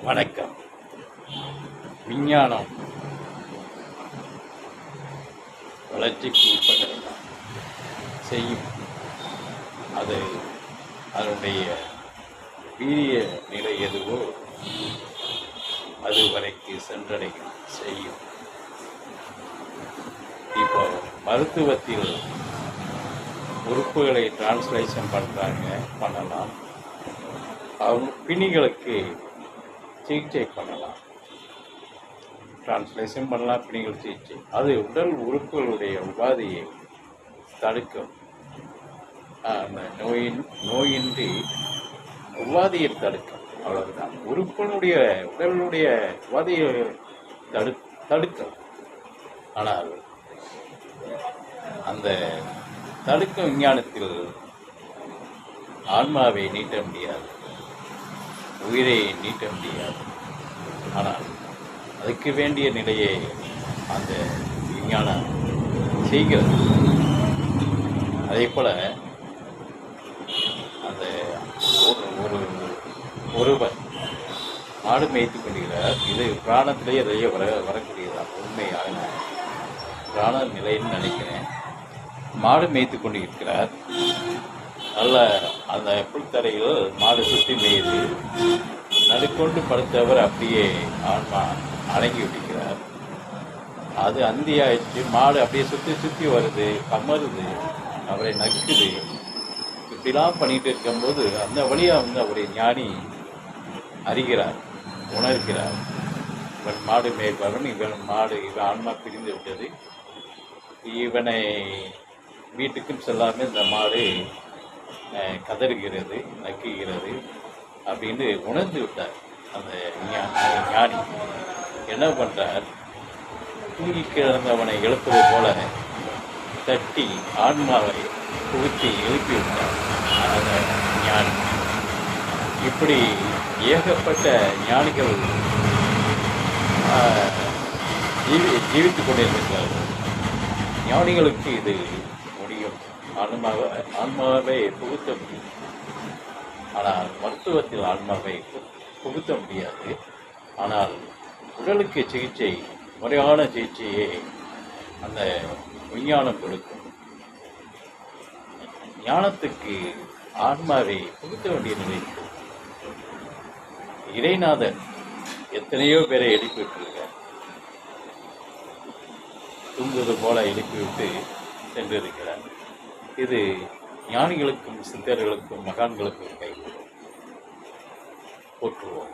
வணக்கம். விஞ்ஞானம் வளர்ச்சிக்கு உட்பட்டதெல்லாம் செய்யும். அது அதனுடைய வீரிய நிலை எதுவோ அதுவரைக்கு சென்றடையும் செய்யும். இப்போ மருத்துவத்தில் உறுப்புகளை டிரான்ஸ்லேஷன் பண்ணலாம். அவங்க பிணிகளுக்கு சிகிச்சை பண்ணலாம், டிரான்ஸ்லேஷன் பண்ணலாம். பிணிகள் சிகிச்சை அது உடல் உறுப்புகளுடைய உபாதையை தடுக்கும். அந்த நோயின்றி உபாதையை தடுக்கும். அவ்வளவுதான். உறுப்பினுடைய உடலுடைய உபாதையை தடுக்கும். ஆனால் அந்த தடுக்கும் விஞ்ஞானத்தில் ஆன்மாவை நீட்ட முடியாது, உயிரை நீட்ட முடியாது. ஆனால் அதுக்கு வேண்டிய நிலையை அந்த விஞ்ஞானம் செய்கிறது. அதே போல அந்த ஒருவர் மாடு மேய்த்து கொண்டிருக்கிறார். இது பிராணத்திலேயே நிறைய வரக்கூடியதான், உண்மையான பிராண நிலைன்னு நினைக்கிறேன். மாடு மேய்த்து கொண்டிருக்கிறார். நல்ல அந்த புல்தரையில் மாடு சுற்றி மேய்து நடுக்கொண்டு படுத்தவர் அப்படியே ஆன்மா அடங்கி விடுகிறார். அது அந்தியாயிடுச்சு. மாடு அப்படியே சுற்றி வருது, கமருது, அவரை நக்குது. இப்படிலாம் பண்ணிட்டு இருக்கும்போது அந்த வழியாக அவருடைய ஞானி அறிகிறார், உணர்கிறார். இவன் மாடு மேய்ப்பவன், இவன் ஆன்மா பிரிந்து விட்டது, இவனை வீட்டுக்கும் செல்லாமல் இந்த மாடு கதறுகிறது, நக்குகிறது அப்படின்னு உணர்ந்து விட்டார். அந்த ஞானி என்ன பண்ணுறார், தூங்கி கிடந்தவனை எழுப்பது போல தட்டி ஆன்மாவை புகுத்தி எழுப்பி விட்டார் அந்த ஞானி. இப்படி ஏகப்பட்ட ஞானிகள் ஜீவித்து கொண்டிருக்கிறார்கள். ஞானிகளுக்கு இது முடியும், ஆன்மாவை புகுத்த முடியும். ஆனால் மருத்துவத்தில் ஆன்மாவை புகுத்த முடியாது. ஆனால் உடலுக்கு சிகிச்சை, முறையான சிகிச்சையை அந்த விஞ்ஞானம் கொடுக்கும். ஞானத்துக்கு ஆன்மாவை புகுத்த வேண்டிய நிலை. இறைநாதர் எத்தனையோ பேரை எழுப்பிவிட்டிருக்கார். தூங்குவது போல எழுப்பிவிட்டு சென்றிருக்கிறார். இது ஞானிகளுக்கும் சித்தர்களுக்கும் மகான்களுக்கும் கை போற்றுவோம்.